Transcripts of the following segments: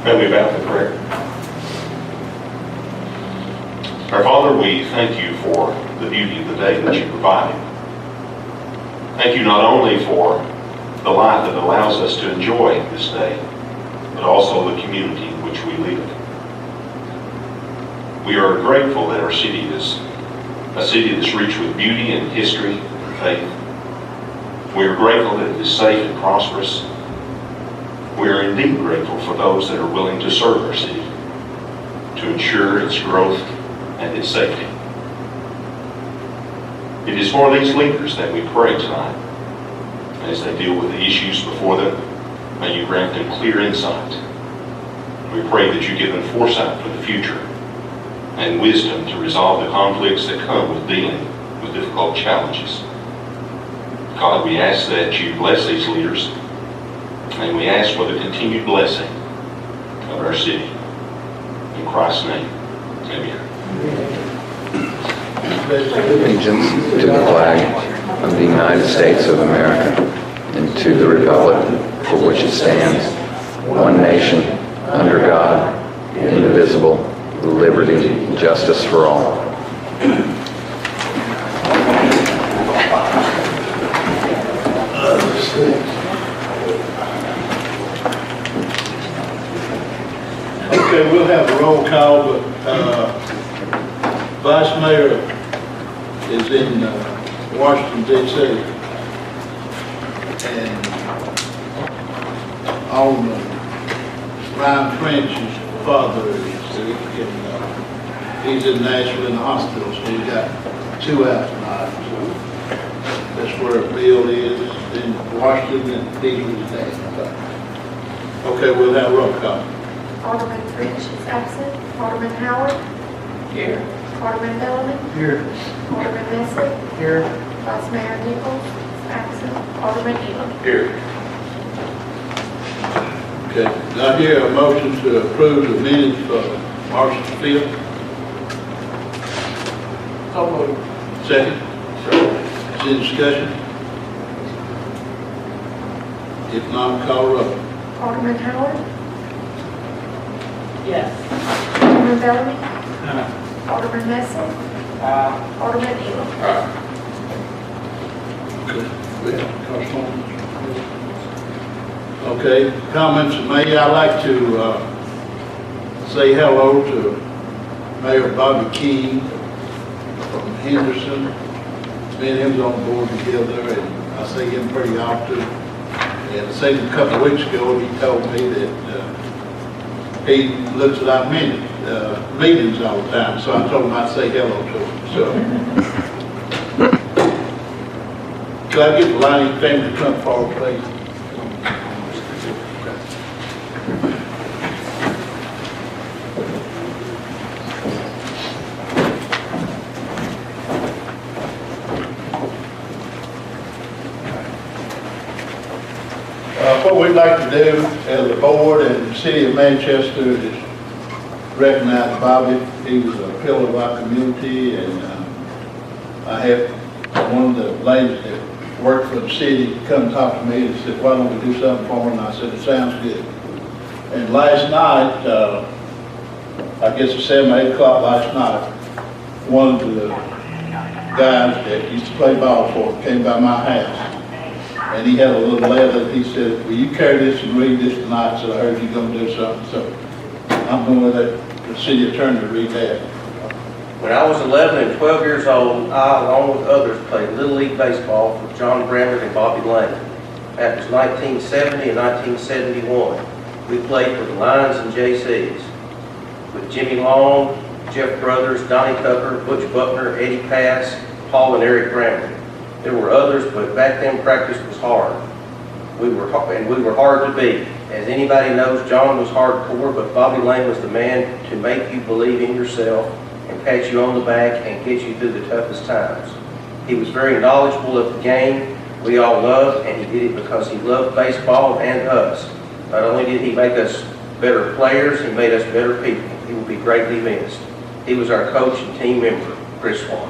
May we bow for prayer. Our Father, we thank you for the beauty of the day that you provided. Thank you not only for the life that allows us to enjoy this day, but also the community in which we live. We are grateful that our city is a city that's rich with beauty and history and faith. We are grateful that it is safe and prosperous. We are indeed grateful for those that are willing to serve our city, to ensure its growth and its safety. It is for these leaders that we pray tonight. As they deal with the issues before them, may you grant them clear insight. We pray that you give them foresight for the future and wisdom to resolve the conflicts that come with dealing with difficult challenges. God, we ask that you bless these leaders, and we ask for the continued blessing of our city. In Christ's name, amen. Allegiance to the flag of the United States of America and to the republic for which it stands, one nation, under God, indivisible, with liberty and justice for all. Okay, we'll have a roll call, but Vice Mayor is in Washington, D.C. And Alderman Ryan French's father is sick, and he's in Nashville in the hospital, so we got two out tonight. So that's where Bill is in Washington, and he's with his dad. Okay, we'll have a roll call. Alderman French is absent. Alderman Howard. Here. Alderman Bellamy. Here. Alderman Messer. Here. Vice Mayor Nichols is absent. Alderman Elam. Here. Okay, now here a motion to approve the minutes for March the 5th. So moved. Second? Is any discussion? If not, call roll. Alderman Howard. Yes. Alderman Bellamy. Alderman Messer. Alderman Elam. Okay, we have correspondence. Okay, comments made. I'd like to say hello to Mayor Bobby King from Henderson. Me and him's on board together, and I see him pretty often. And I seen him a couple of weeks ago, and he told me that he looks at our meetings all the time, so I told him I'd say hello to him. So, could I get the line family to come forward, please? What we'd like to do as a board and the city of Manchester is recognize Bobby. He was a pillar of our community, and I had one of the ladies that worked for the city come talk to me and said, why don't we do something for him? And I said, it sounds good. And last night, I guess at 7 or 8 o'clock last night, one of the guys that used to play ball for him came by my house. And he had a little letter that he said, will you carry this and read this tonight? So I heard you're going to do something. So I'm going to let the city attorney read that. When I was 11 and 12 years old, I, along with others, played Little League Baseball for John Bramlett and Bobby Lane. That was 1970 and 1971. We played for the Lions and JCs. with Jimmy Long, Jeff Brothers, Donnie Tucker, Butch Buckner, Eddie Pass, Paul and Eric Bramley. There were others, but back then practice was hard. We were hard to beat. As anybody knows, John was hardcore, but Bobby Lane was the man to make you believe in yourself and pat you on the back and get you through the toughest times. He was very knowledgeable of the game we all loved, and he did it because he loved baseball and us. Not only did he make us better players, he made us better people. He will be greatly missed. He was our coach and team member, Chris Swan.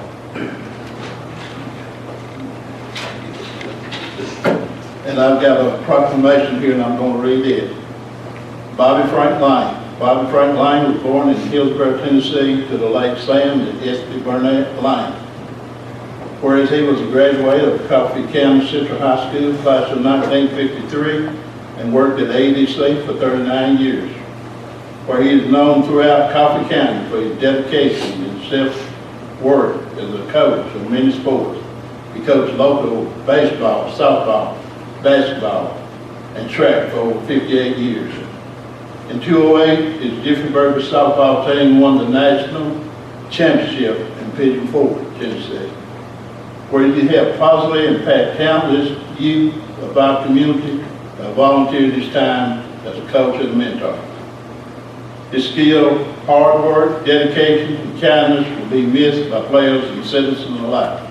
And I've got a proclamation here, and I'm going to read it. Bobby Frank Lane. Bobby Frank Lane was born in Hillsborough, Tennessee, to the late Sam and S.P. Burnett Lane. Whereas he was a graduate of Coffee County Central High School, class of 1953, and worked at ADC for 39 years, where he is known throughout Coffee County for his dedication and self-work as a coach of many sports. He coached local baseball, softball, basketball, and track for over 58 years. In 2008, his Jiffyburger softball team won the national championship in Pigeon Forge, Tennessee, where he helped positively impact countless youth of our community that volunteered his time as a coach and mentor. His skill, hard work, dedication, and kindness will be missed by players and citizens alike.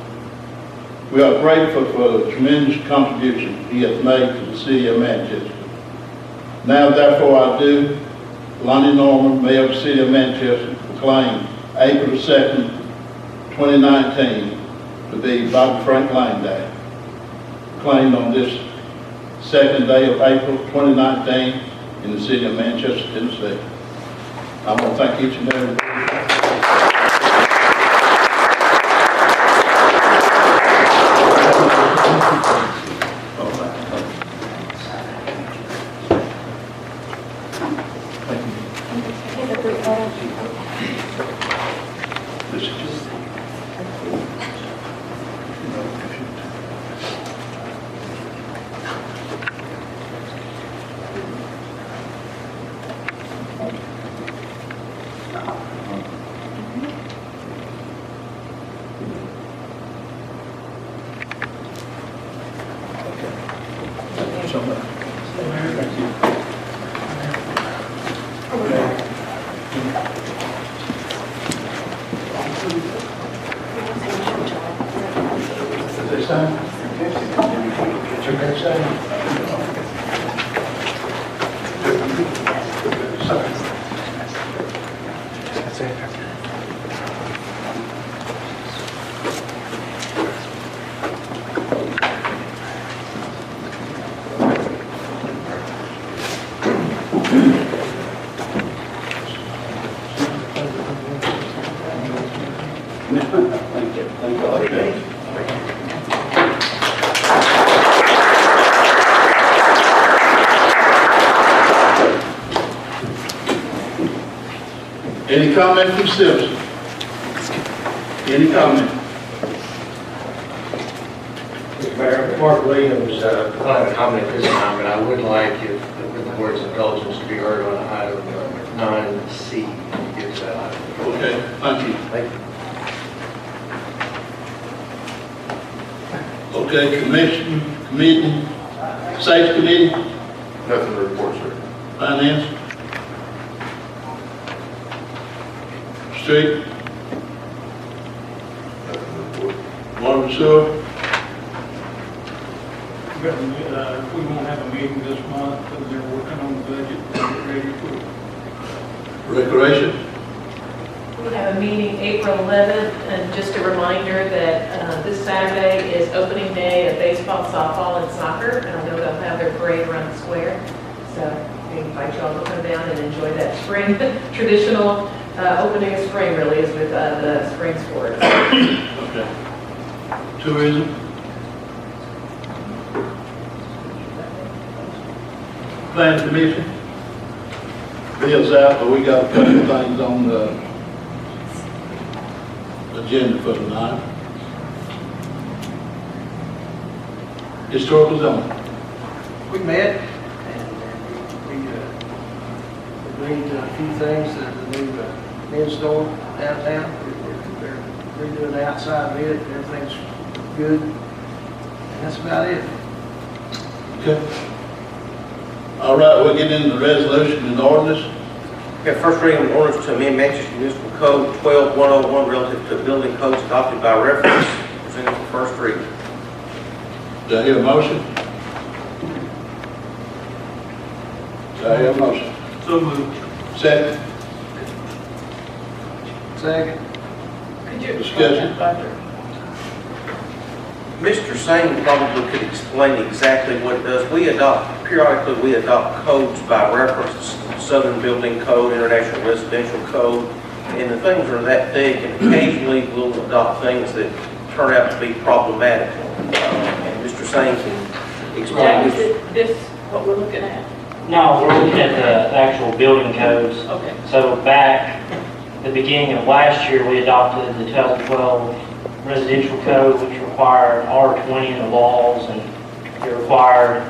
We are grateful for the tremendous contribution he has made to the city of Manchester. Now, therefore, I do, Lonnie Norman, Mayor of the City of Manchester, proclaim April 2nd, 2019 to be Bobby Frank Lane Day. Proclaimed on this second day of April 2019 in the city of Manchester, Tennessee. I want to thank each and every one. Any comment from citizens? Any comment? Mr. Mayor, Mark Williams, I don't have a comment at this time, but I would like if the board's indulgence to be heard on item 9C. Gives that item. Okay, thank you. Thank you. Okay, committee, Safety Committee, Nothing to report, sir. Finance, Street, Nothing to report. Water and Sewer, We won't have a meeting this month, because they're working on the budget, and get ready for it. Recreation, We have a meeting April 11th, and just a reminder that this Saturday is opening day of baseball, softball, and soccer, and I know they'll have their parade around the square. So we invite you all to come down and enjoy that spring traditional opening of spring, really, is with the spring sports. okay. Tourism, Planning Commission, Bill's out, but we got a couple of things on the agenda for tonight. Historical zone. We met, and we agreed to a few things that the new men's store downtown. They're redoing the outside of it, everything's good. And that's about it. Okay. All right, we'll get into the resolution and ordinance. Okay, first reading of ordinance to amend Manchester Municipal Code 12101 relative to building codes adopted by reference, presented for first reading. Do I hear a motion? Do I hear a motion? So moved. Second? Second. Could you Discussion. Mr. Sane probably could explain exactly what it does. Periodically we adopt codes by reference, Southern Building Code, International Residential Code, and the things are that thick, and occasionally we'll adopt things that turn out to be problematic. And Mr. Sane can Yeah, explain is this. this what we're looking at? No, we're looking at the actual building codes. Okay. So back at the beginning of last year, we adopted the 2012 residential code, which required R20 in the walls, and it required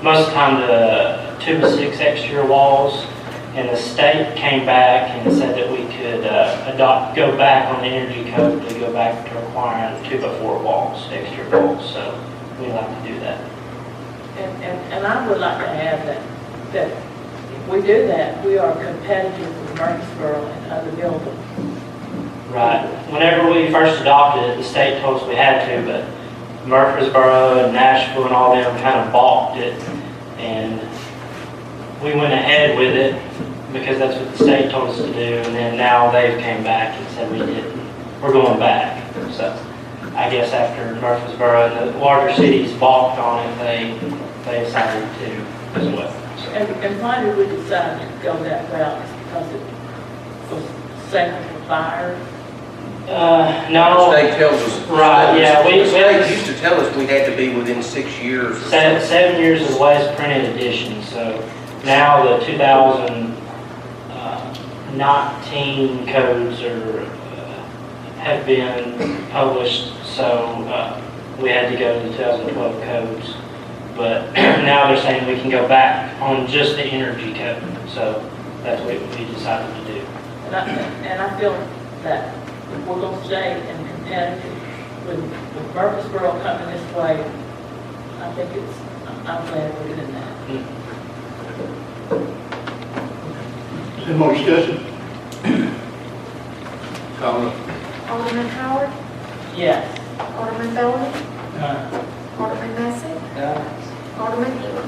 most of the time the 2 to 6 exterior walls. And the state came back and said that we could go back on the energy code to go back to requiring 2 by 4 walls, exterior walls. So we like to do that. And I would like to add that if we do that, we are competitive with Murfreesboro and other buildings. Right. Whenever we first adopted it, the state told us we had to, but Murfreesboro and Nashville and all them kind of balked it. And we went ahead with it because that's what the state told us to do. And then now they've came back and said we didn't. We're going back. So I guess after Murfreesboro and the larger cities balked on it, they decided to as well. So. And why did we decide to go that route? Because it was safer for fire? No. The state tells us. Right, yeah. The state used to tell us we had to be within 6 years. 7 years is the last printed edition. So now the 2019 codes have been published. So we had to go to the 2012 codes. But now they're saying we can go back on just the energy code. So that's what we decided to do. And I feel that if we're going to stay in competitive with Murfreesboro coming this way, I think I'm glad we're doing that. Any more discussion? Call it. Alderman Howard, Yes. Alderman Bellamy, Aye. Alderman Massey, Alderman Ely.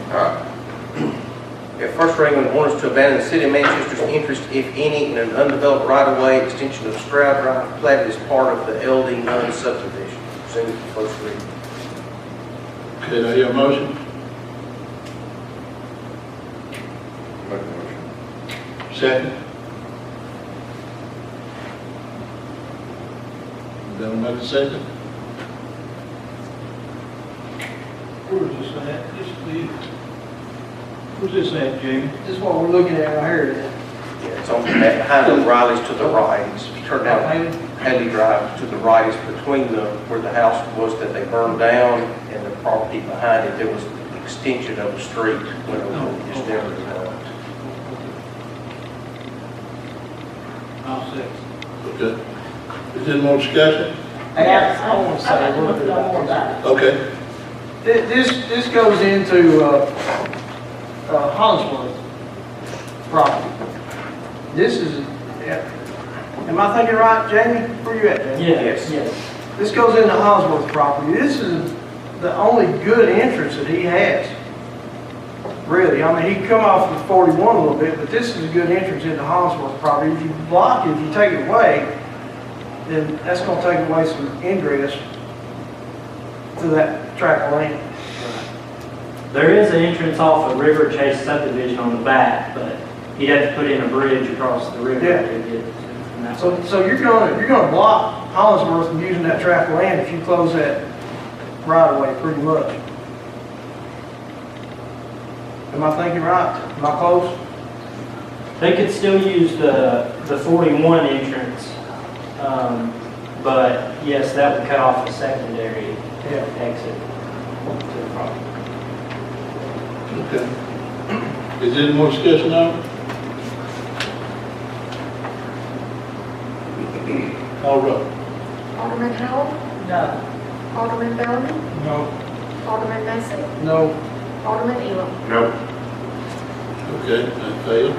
Okay, first reading of orders to abandon the city of Manchester's interest, if any, in an undeveloped right-of-way extension of Stroud Drive, platted as part of the LD Nunn subdivision. Presented for first reading. Okay, do I hear a motion? Make a motion. Second? Don't make a second? Where's this at? Where's this at, Jamie? This is what we're looking at right here. Yeah, it's on that behind O'Reilly's to the right. It's turned out Haley Drive to the right. It's between where the house was that they burned down and the property behind it. There was an extension of the street when it was just never developed. I'll say. Okay. Is there more discussion? Hey, I want to say a little bit about more this. about it. Okay. This goes into Hollingsworth property. This is, am I thinking right, Jamie? Where you at, Jamie? Yes. Yes. This goes into Hollingsworth property. This is the only good entrance that he has. Really, I mean, he can come off of 41 a little bit, but this is a good entrance into Hollingsworth property. If you block it, if you take it away, then that's going to take away some ingress to that tract of land. There is an entrance off of River Chase subdivision on the back, but you'd have to put in a bridge across the river Yeah. to get from that. So you're gonna block Hollingsworth from using that tract of land if you close that right of way pretty much. Am I thinking right? Am I close? They could still use the 41 entrance, but yes, that would cut off a secondary exit to the property. Okay. Is there any more discussion on it? Call roll. Alderman Howell, No. Alderman Bellamy, No. Alderman Massey, No. Alderman Elam. No. Okay, that failed.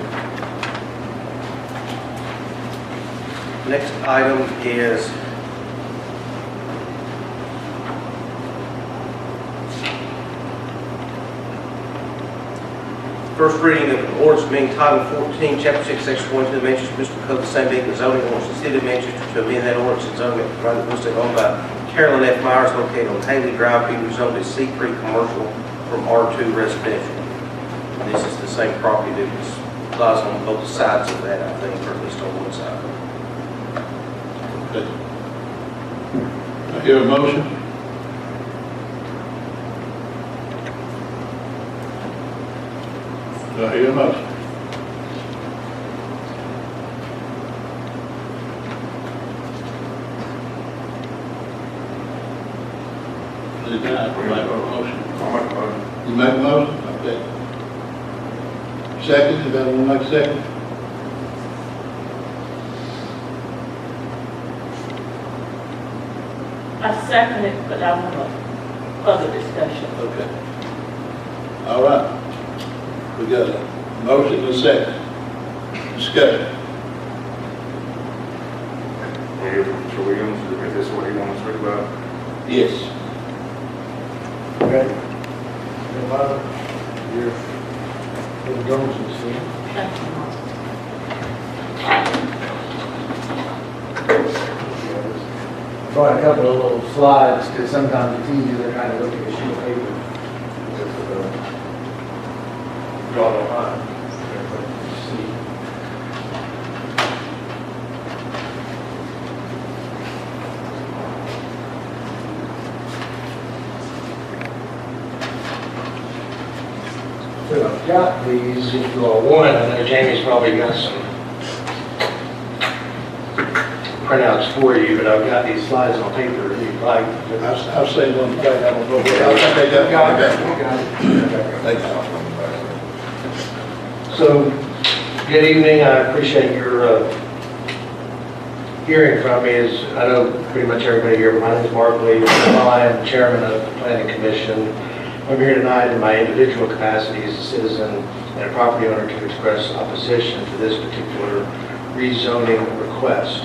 Next item is first reading of an ordinance being Title 14, Chapter 6, Section 1, to the Manchester Municipal Code, the same being the zoning ordinance of the City of Manchester to amend that ordinance and zoning of the private real estate owned by Carolyn F. Myers located on Haley Drive, being rezoned as C3 commercial from R2 residential. This is the same property that lies on both sides of that, I think, or at least on one side. Okay. I hear a motion. Do I hear a motion? Is that make a motion? I'll make a motion. You make a motion? Okay. Second, anybody want to make a second? I second it, but I want a further discussion. Okay. All right. We got a motion and a second. Discussion. We'll hear from Mr. Williams, if this is what he wants to speak about. Yes. Okay. Your indulgence, Thank you, Mark. brought a couple of little slides, because sometimes it's easier than trying to look at a sheet of paper. Draw the line. Everybody can see. So I've got these, if you all want, I know Jamie's probably got some printouts for you, but I've got these slides on paper if you'd like. I'll say one thing, I don't know, I'll take that one back. Thank you. So, good evening, I appreciate your hearing from me. As I know pretty much everybody here, but my name is Mark Lee. I am chairman of the Planning Commission. I'm here tonight in my individual capacity as a citizen and a property owner to express opposition to this particular rezoning request.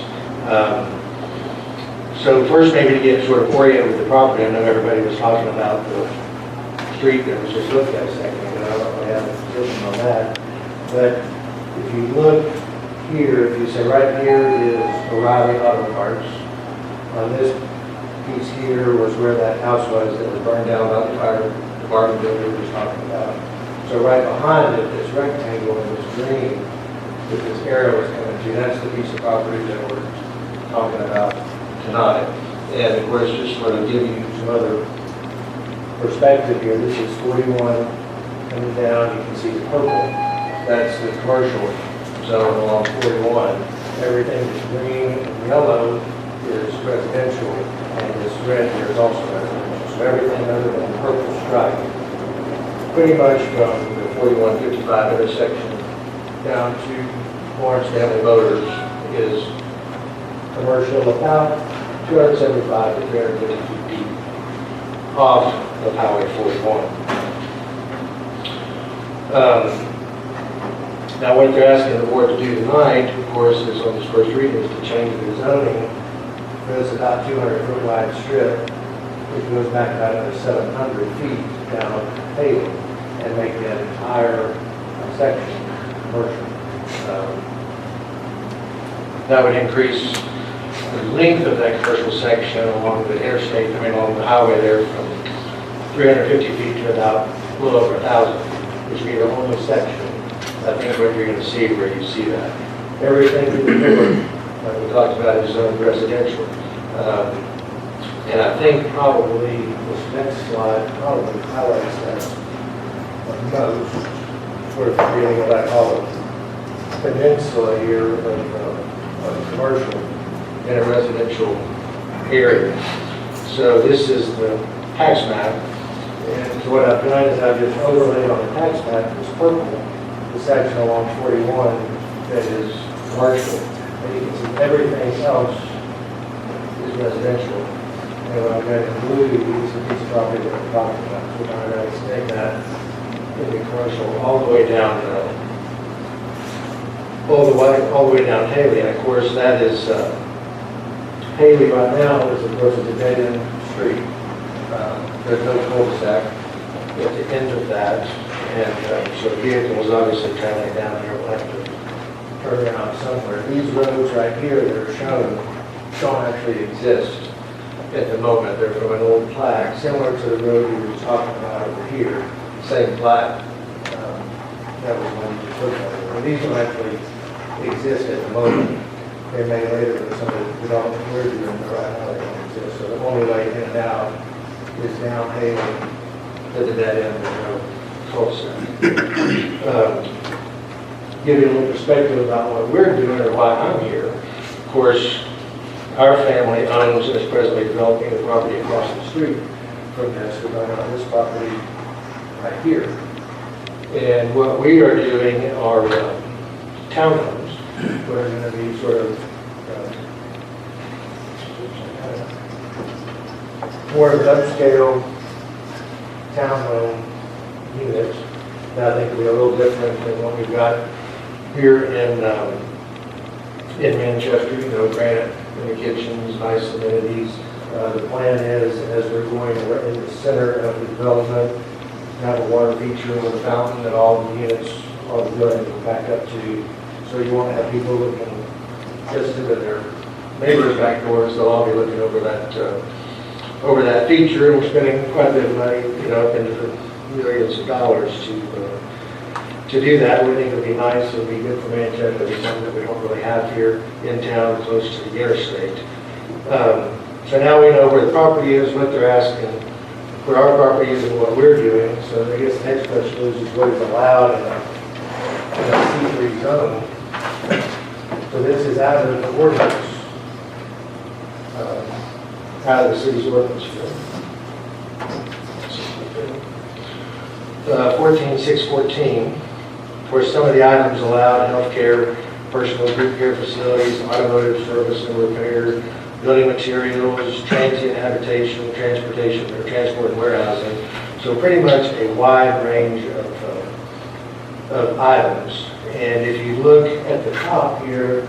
So first, maybe to get sort of oriented with the property, I know everybody was talking about the street that was just looked at a second ago. I don't really have a position on that. But if you look here, if you say right here is O'Reilly Auto Parts. On this piece here was where that house was that was burned down by the fire department that we were just talking about. So right behind it, this rectangle in this green that this arrow is coming to, that's the piece of property that we're talking about tonight. And of course, just sort of give you some other perspective here. This is 41 coming down. You can see the purple. That's the commercial zone along 41. Everything that's green and yellow is residential, and this red here is also residential. So everything other than the purple stripe, pretty much from the 4155 intersection down to Lawrence Family Motors is commercial, about 275 to 350 feet off of Highway 41. Now, what they're asking the board to do tonight, of course, is on this first reading, is to change the zoning for this about 200-foot wide strip, which goes back about another 700 feet down Haley, and make that entire section commercial. That would increase the length of that commercial section along the interstate, along the highway there from 350 feet to about a little over 1,000, which would be the only section. I think what you're going to see where you see that. Everything in the middle, like we talked about, is zoned residential. And I think probably this next slide probably highlights that most, sort of creating what I call a peninsula here of commercial in a residential area. So this is the tax map. And so what I've done is I've just overlaid on the tax map this purple, the section along 41 that is commercial. And you can see everything else is residential. And when I've got in blue, it's a piece of property that we're talking about. We're trying to extend that in the commercial all the way down, all the way down Haley. And of course, that is, Haley right now is, of course, a dead-end street. There's no cul-de-sac at the end of that. And so vehicles obviously traveling down there will have to turn around somewhere. These roads right here that are shown don't actually exist at the moment. They're from an old plaque, similar to the road we were talking about over here, same plaque. That was one we took over. And these don't actually exist at the moment. They may later, but some of the development we're doing right now, they don't exist. So the only way in and out is down Haley to the dead end of the road. Give you a little perspective about what we're doing or why I'm here. Of course, our family owns and is presently developing the property across the street from this. We're going on this property right here. And what we are doing are townhomes, that are going to be sort of more of an upscale townhome units that I think will be a little different than what we've got here in Manchester. You know, granite in the kitchens, nice amenities. The plan is, as we're going in the center of the development, have a water feature with a fountain that all the units, all the buildings will back up to. So you won't have people looking just into their neighbor's back doors. They'll all be looking over that feature. And we're spending quite a bit of money, you know, up into the millions of dollars to do that. We think it would be nice. It would be good for Manchester. It would be something that we don't really have here in town, close to the interstate. So now we know where the property is, what they're asking, where our property is, and what we're doing. So I guess the next question is what is allowed in a C3 zone. So this is out of the ordinance, out of the city's ordinance. 14614, where some of the items allowed: healthcare, personal group care facilities, automotive service and repair, building materials, transient habitation, transportation, or transport and warehousing. So pretty much a wide range of items. And if you look at the top here,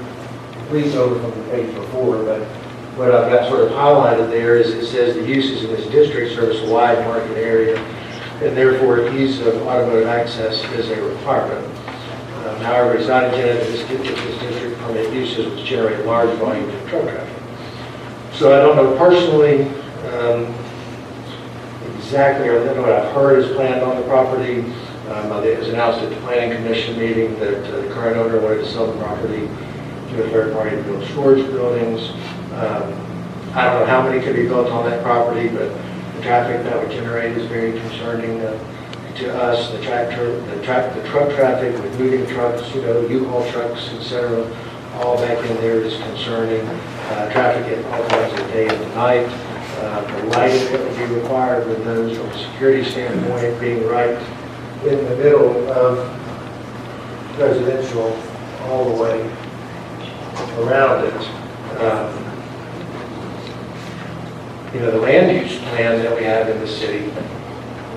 please over from the page before, but what I've got sort of highlighted there is it says the uses in this district service a wide market area, and therefore ease of automotive access is a requirement. However, it's not intended that this district permit uses which generate large volumes of truck traffic. So I don't know personally exactly, I don't know what I've heard is planned on the property. It was announced at the Planning Commission meeting that the current owner wanted to sell the property to a third party to build storage buildings. I don't know how many could be built on that property, but the traffic that would generate is very concerning to us. The truck traffic with moving trucks, you know, U-Haul trucks, etc., all back in there is concerning. Traffic at all times of day and night. The lighting that would be required with those from a security standpoint being right in the middle of residential all the way around it. You know, the land use plan that we have in the city,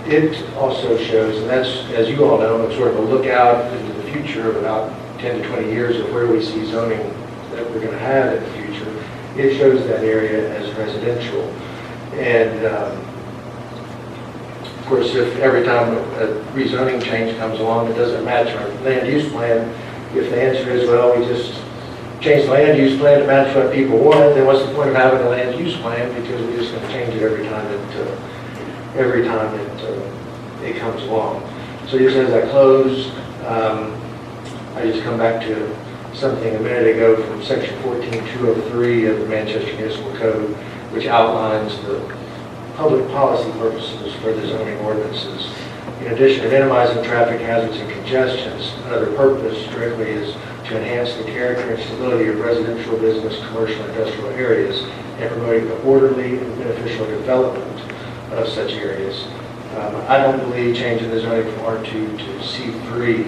it also shows, and that's, as you all know, it's sort of a look out into the future of about 10 to 20 years of where we see zoning that we're going to have in the future. It shows that area as residential. And of course, if every time a rezoning change comes along, it doesn't match our land use plan, if the answer is, well, we just change the land use plan to match what people want, then what's the point of having a land use plan? Because we're just going to change it every time it comes along. So just as I close, I just come back to something a minute ago from section 14203 of the Manchester Municipal Code, which outlines the public policy purposes for the zoning ordinances. In addition to minimizing traffic hazards and congestions, another purpose directly is to enhance the character and stability of residential, business, commercial, and industrial areas, and promoting the orderly and beneficial development of such areas. I don't believe changing the zoning from R2 to C3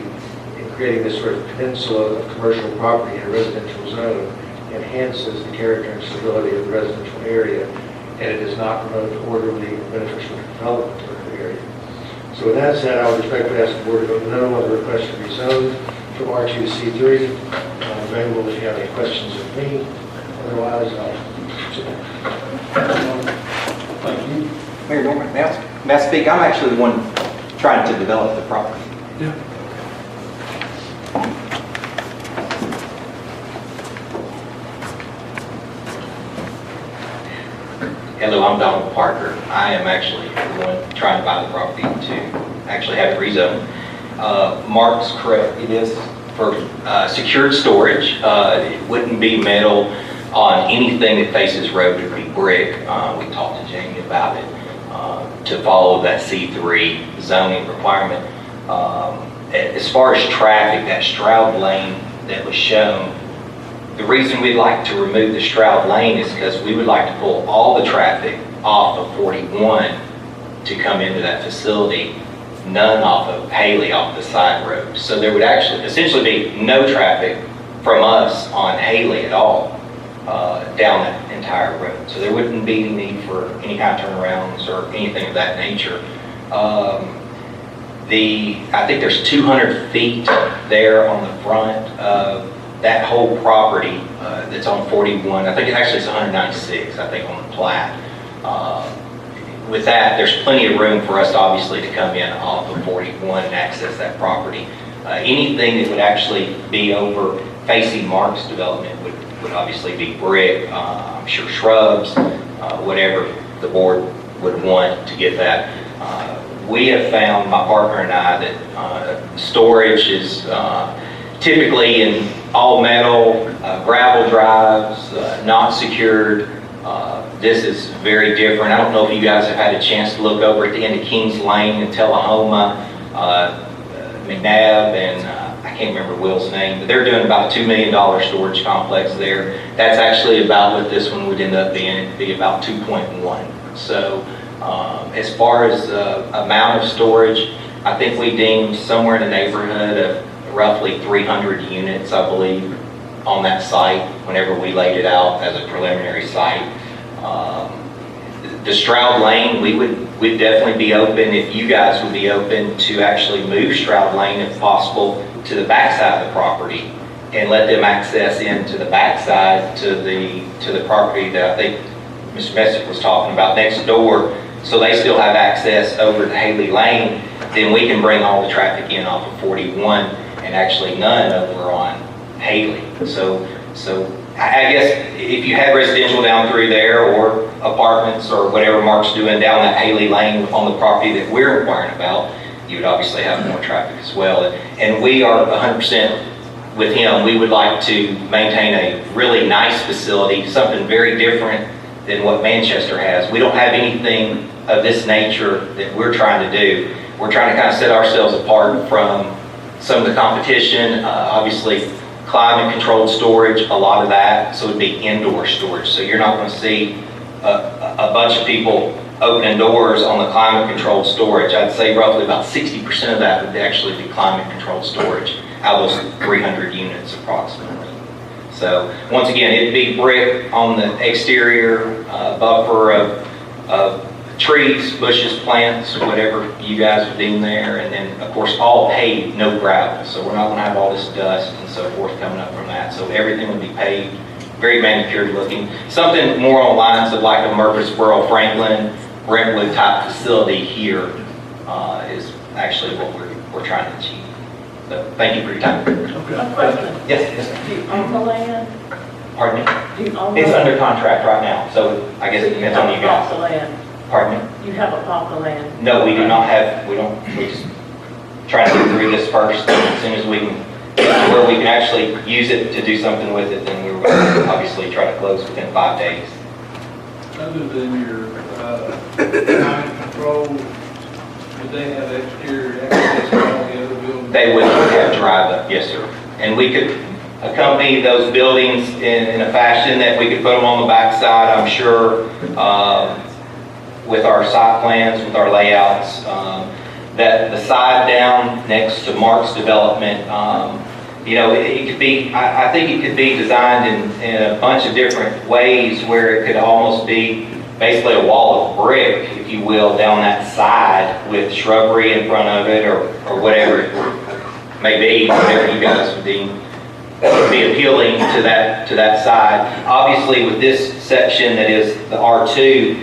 creating this sort of peninsula of commercial property in a residential zone enhances the character and stability of the residential area, and it does not promote orderly and beneficial development of the area. So with that said, I would respectfully ask the board to vote no on the request to rezone from R2 to C3. I'm available if you have any questions of me. Otherwise, I'll sit down. Thank you. Mayor Norman, may I speak? I'm actually the one trying to develop the property. Yeah. Hello, I'm Donald Parker. I am actually the one trying to buy the property to actually have it rezoned. Mark's correct, it is for secured storage. It wouldn't be metal on anything that faces road, it would be brick. We talked to Jamie about it to follow that C3 zoning requirement. As far as traffic, that Stroud lane that was shown, the reason we'd like to remove the Stroud lane is because we would like to pull all the traffic off of 41 to come into that facility, none off of Haley off the side road. So there would actually essentially be no traffic from us on Haley at all down that entire road. So there wouldn't be any need for any kind of turnarounds or anything of that nature. I think there's 200 feet there on the front of that whole property that's on 41. I think it's 196, I think, on the plat. With that, there's plenty of room for us, obviously, to come in off of 41 and access that property. Anything that would actually be over facing Mark's development would obviously be brick, I'm sure shrubs, whatever the board would want to get that. We have found, my partner and I, that storage is typically in all metal, gravel drives, not secured. This is very different. I don't know if you guys have had a chance to look over at the end of Kings Lane in Tullahoma, McNabb, and I can't remember Will's name, but they're doing about a $2 million storage complex there. That's actually about what this one would end up being. It'd be about 2.1. So as far as amount of storage, I think we deemed somewhere in the neighborhood of roughly 300 units, I believe, on that site whenever we laid it out as a preliminary site. The Stroud Lane, we'd definitely be open, if you guys would be open, to actually move Stroud Lane if possible to the backside of the property and let them access into the backside to the property that I think Mr. Messick was talking about next door, so they still have access over to Haley Lane. Then we can bring all the traffic in off of 41 and actually none over on Haley. So I guess if you had residential down through there or apartments or whatever Mark's doing down that Haley Lane on the property that we're inquiring about, you would obviously have more traffic as well. And we are 100% with him. We would like to maintain a really nice facility, something very different than what Manchester has. We don't have anything of this nature that we're trying to do. We're trying to kind of set ourselves apart from some of the competition. Obviously, climate controlled storage, a lot of that, so it'd be indoor storage. So you're not going to see a bunch of people opening doors on the climate controlled storage. I'd say roughly about 60% of that would actually be climate controlled storage out of those 300 units approximately. So once again, it'd be brick on the exterior, buffer of trees, bushes, plants, whatever you guys would deem there, and then of course all paved, no gravel. So we're not going to have all this dust and so forth coming up from that. So everything would be paved, very manicured looking. Something more on lines of like a Murfreesboro, Franklin, Brentwood type facility here is actually what we're trying to achieve. So thank you for your time. A question. Yes. Do you own the land? Pardon me? Do you own the It's land? under contract right now, so I guess it depends on you have a plot of guys. land? Pardon me? You have a plot of land? No, we do not have, we just try to get through this first. As soon as we can, where we can actually use it to do something with it, then we will obviously try to close within 5 days. Other than your climate control, would they have exterior access to all the other buildings? They would have drive up, yes, sir. And we could accompany those buildings in a fashion that we could put them on the backside, I'm sure, with our site plans, with our layouts. that the side down next to Mark's development, you know, it could be, I think it could be designed in a bunch of different ways where it could almost be basically a wall of brick, if you will, down that side with shrubbery in front of it or whatever it may be, whatever you guys would deem would be appealing to that side. Obviously, with this section that is the R2,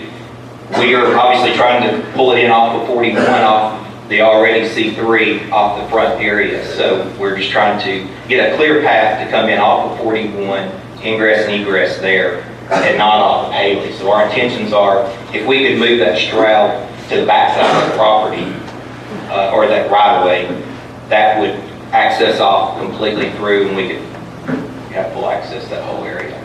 we are obviously trying to pull it in off of 41, off the already C3, off the front area. So we're just trying to get a clear path to come in off of 41, ingress and egress there, and not off of Haley. So our intentions are, if we could move that straddle to the backside of the property, or that right-of-way, that would access off completely through, and we could have full access to that whole area.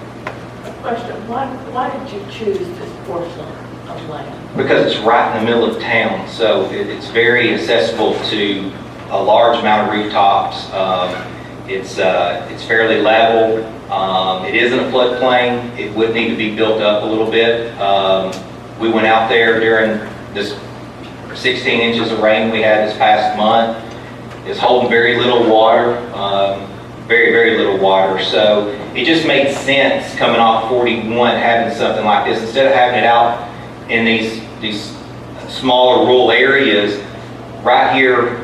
Question, why did you choose this portion of land? Because it's right in the middle of town, so it's very accessible to a large amount of rooftops. It's fairly level. It isn't a floodplain. It would need to be built up a little bit. We went out there during this 16 inches of rain we had this past month. It's holding very little water, very, very little water. So it just made sense coming off 41, having something like this. Instead of having it out in these smaller rural areas, right here,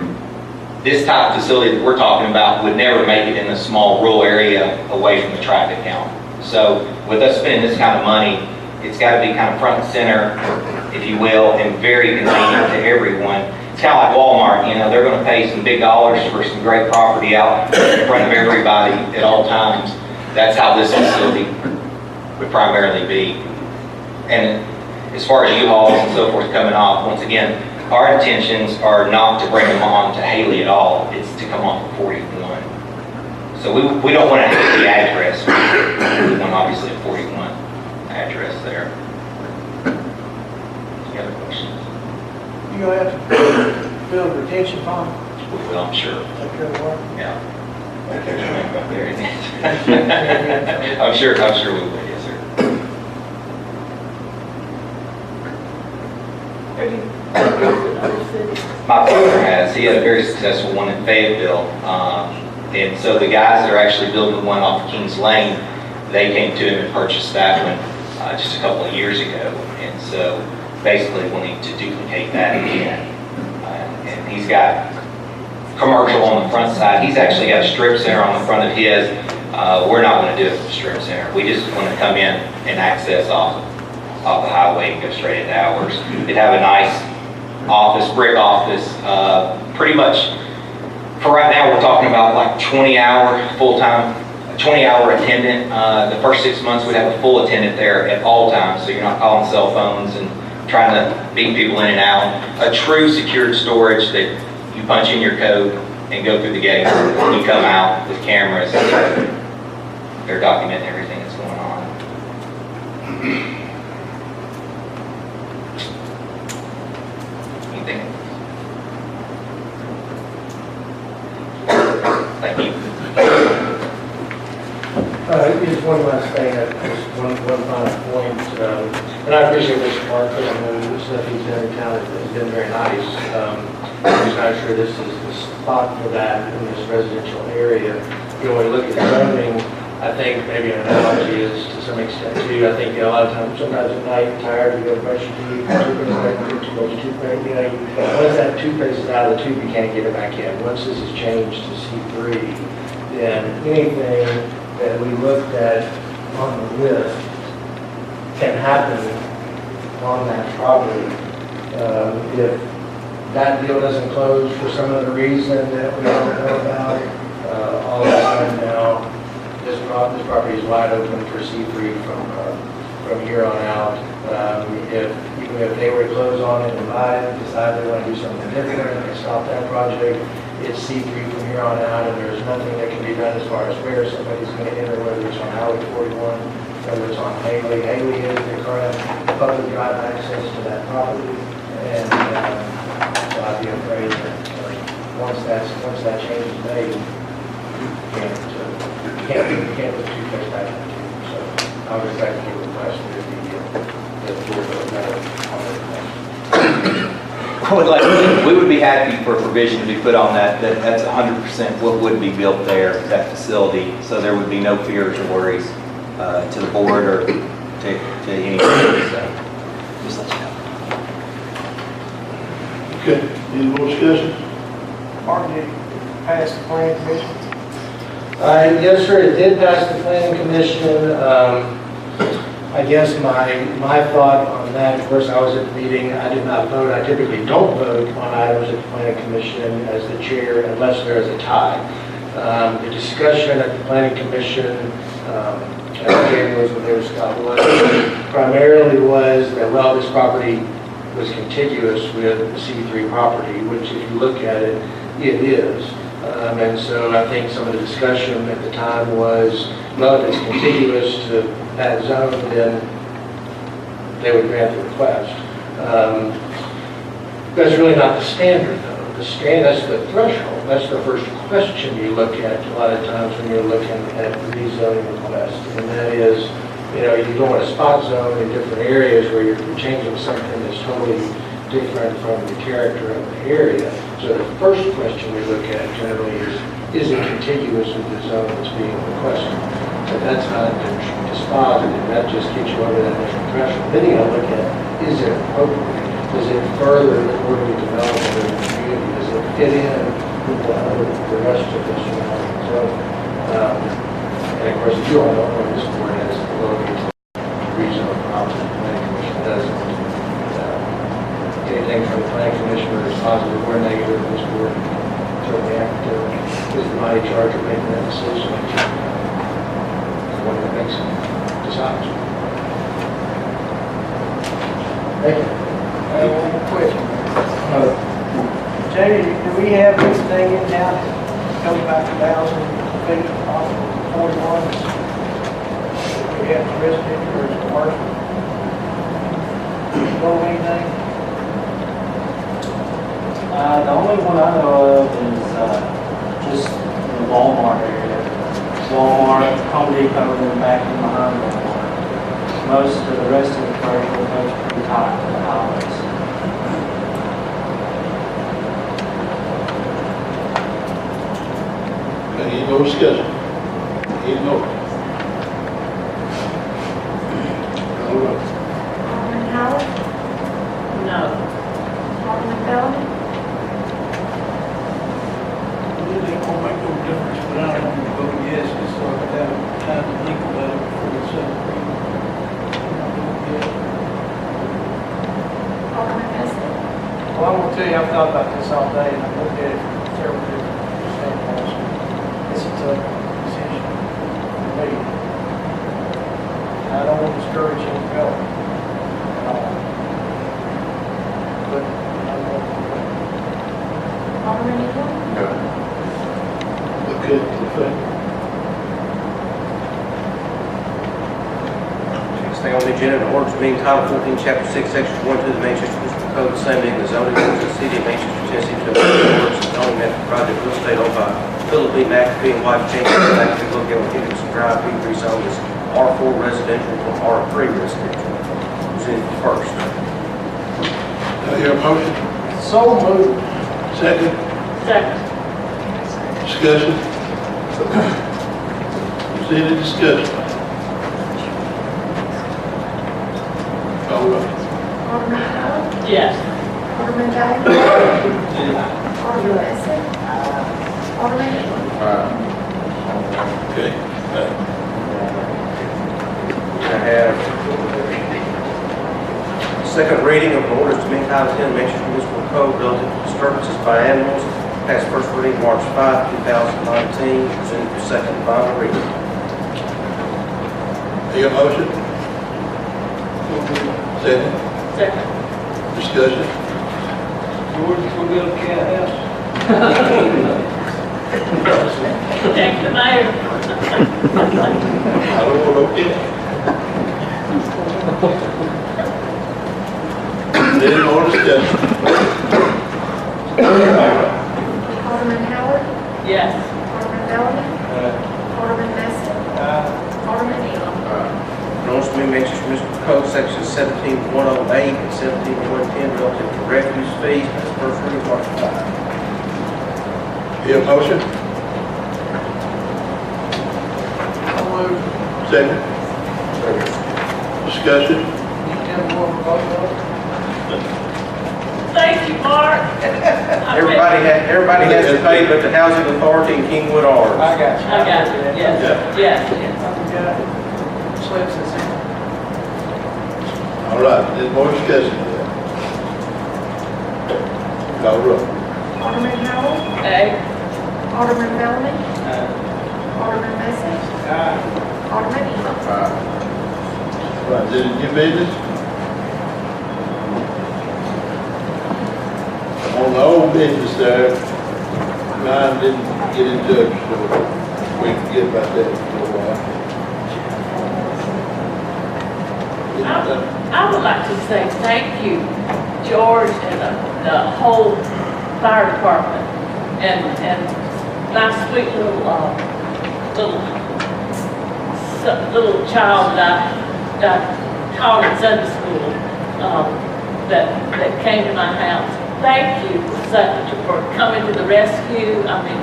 this type of facility that we're talking about would never make it in a small rural area away from the traffic count. So with us spending this kind of money, it's got to be kind of front and center, if you will, and very convenient to everyone. It's kind of like Walmart, you know, they're going to pay some big dollars for some great property out in front of everybody at all times. That's how this facility would primarily be. And as far as U-Hauls and so forth coming off, once again, our intentions are not to bring them on to Haley at all. It's to come off of 41. So we don't want to have the address. We want obviously a 41 address there. Any other questions? You gonna have to build a retention pond? We will, I'm sure. Take care of the water? Yeah. I'm sure we will, yes, sir. Have you done this in other cities? My brother has. He had a very successful one in Fayetteville. And so the guys that are actually building one off Kings Lane, they came to him and purchased that one just a couple of years ago. And so basically we'll need to duplicate that again. And he's got commercial on the front side. He's actually got a strip center on the front of his. We're not going to do it for the strip center. We just want to come in and access off the highway and go straight into ours. It'd have a nice office, brick office, pretty much. For right now, we're talking about like 20-hour full-time, 20-hour attendant. The first 6 months, we'd have a full attendant there at all times, so you're not calling cell phones and trying to beat people in and out. A true secured storage that you punch in your code and go through the gate, and you come out with cameras. They're documenting everything that's going on. Anything? Thank you. Just one last thing, just one final point, and I appreciate Mr. Mark, I know the stuff he's done in town has been very nice. I'm just not sure this is the spot for that in this residential area. You know, when you look at zoning, I think maybe an analogy is to some extent too, I think a lot of times, sometimes at night, you're tired, you go to brush your teeth, too much toothpaste, you know, once that toothpaste is out of the tube, you can't get it back in. Once this is changed to C3, then anything that we looked at on the list can happen on that property. If that deal doesn't close for some other reason that we don't know about, all of a sudden now, this property is wide open for C3 from here on out. Even if they were to close on it and buy it, decide they want to do something different and stop that project, it's C3 from here on out, and there's nothing that can be done as far as where somebody's going to enter, whether it's on Highway 41, whether it's on Haley. Haley is the current public drive access to that property, and so I'd be afraid that once that change is made, you can't put toothpaste back in the tube. So I would respectfully request that the board vote no on the request. we would be happy for a provision to be put on that, that's 100% what would be built there, that facility, so there would be no fears or worries to the board or to anybody, so just let you know. Okay, any more discussion? Martin, did you pass the planning commission? Yes, sir, it did pass the planning commission. I guess my thought on that, of course, I was at the meeting, I did not vote. I typically don't vote on items at the planning commission as the chair unless there is a tie. The discussion at the planning commission, Dan knows what there, Scott, was, primarily was that, well, this property was contiguous with the C3 property, which if you look at it, it is. And so I think some of the discussion at the time was, well, if it's contiguous to that zone, then they would grant the request. That's really not the standard, though. That's the threshold. That's the first question you look at a lot of times when you're looking at rezoning requests. And that is, you don't want to spot zone in different areas where you're changing something that's totally different from the character of the area. So the first question we look at generally is it contiguous with the zone that's being requested? So that's not dispositive, that just gets you over that initial threshold. Then you gotta look at, is it appropriate? Does it further the orderly development of the community? Does it fit in with the rest of this surrounding zone? And of course, you all know when this board has the ability to rezone property, the planning commission doesn't. Anything from the planning commission, whether it's positive or negative, this board certainly have to, is the mighty charge of making that decision. One that makes it decides. Thank you. One more question. Jamie, do we have anything in town that goes about 1,000 feet off of 41? Do we have residential or commercial? Know anything? The only one I know of is just the Walmart area. Walmart, Home Depot, and then back in behind Walmart. Most of the rest of the commercial goes pretty tight to the highways. Okay, any more discussion? Any more? Alderman Howard, No. Alderman Bellamy, It ain't gonna make no difference, but I don't want to vote yes, just so I could have time to think about it before the second reading. Alderman Bassett, Well, I'm gonna tell you, I've thought about this all day, and I've looked at it from several different standpoints. It's a tough decision for me. And I don't want to discourage him from going. But I don't want to. Alderman Eagle, Okay, okay. Next thing on the agenda, an ordinance being Title 14, Chapter 6, Section 1, 2 of the Manchester Municipal Code, the same being the zoning ordinance of the city of Manchester, Tennessee, to amend the ordinance of zoning map of project real estate owned by Philip B. McAfee and wife James B. McAfee located on Henderson Drive, being rezoned as R4 residential from R3 residential. Presented first. Do I hear a motion? So moved. Second? Second. Discussion? Is there any discussion? All right. Alderman Howard, Yes. Alderman Gallagher, Alderman Bassett, Alderman Eagle. Okay. I have second reading of an ordinance to amend Title 10 Manchester Municipal Code relative to disturbances by animals, passed first reading March 5, 2019, presented for second and final reading. Hear a motion? Second? Second. Discussion? George, we'll build a cat house. Thank the mayor. I don't want no cat. Any more discussion? Alderman Howard, Yes. Alderman Bellamy, Alderman Bassett, Alderman Eagle. An ordinance to amend mentions from Mr. Code, sections 17.108 and 17.110 relative to refuse fees. That's first reading, March 5. Your motion? Second? Discussion? Thank you, Mark. Everybody has to pay, but the housing authority in Kingwood ours. I got you. I got it, yes, yes, yes. Slips is in. All right, there's more discussion. Call roll. Alderman Howell, Aye. Alderman Bellamy, Alderman Mason, Alderman Eno. Right, is it new business? On the old business there, Ryan didn't get in touch, so we can forget about that for a while. I would like to say thank you, George, and the whole fire department, and my sweet little child that I taught in Sunday school, that came to my house. Thank you for coming to the rescue. I mean,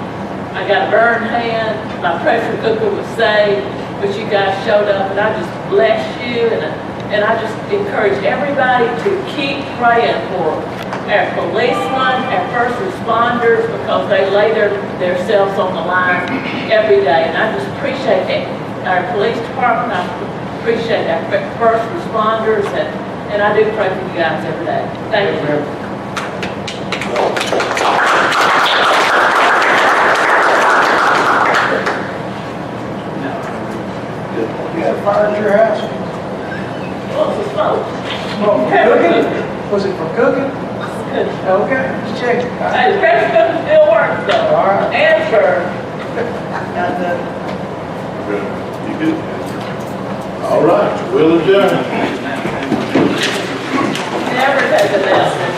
I got a burned hand, my pressure cooker was saved, but you guys showed up, and I just bless you, and I just encourage everybody to keep praying for our policemen, our first responders, because they lay themselves on the line every day, and I just appreciate it. Our police department, I appreciate our first responders, and I do pray for you guys every day. Thank you. You had a fire at your house? What's the smoke? Smoke from cooking? Was it from cooking? Good. Okay, just checking. Hey, the pressure cooker still works though. All right. And burned. Got that. You good? All right, we'll adjourn. Never take a lesson.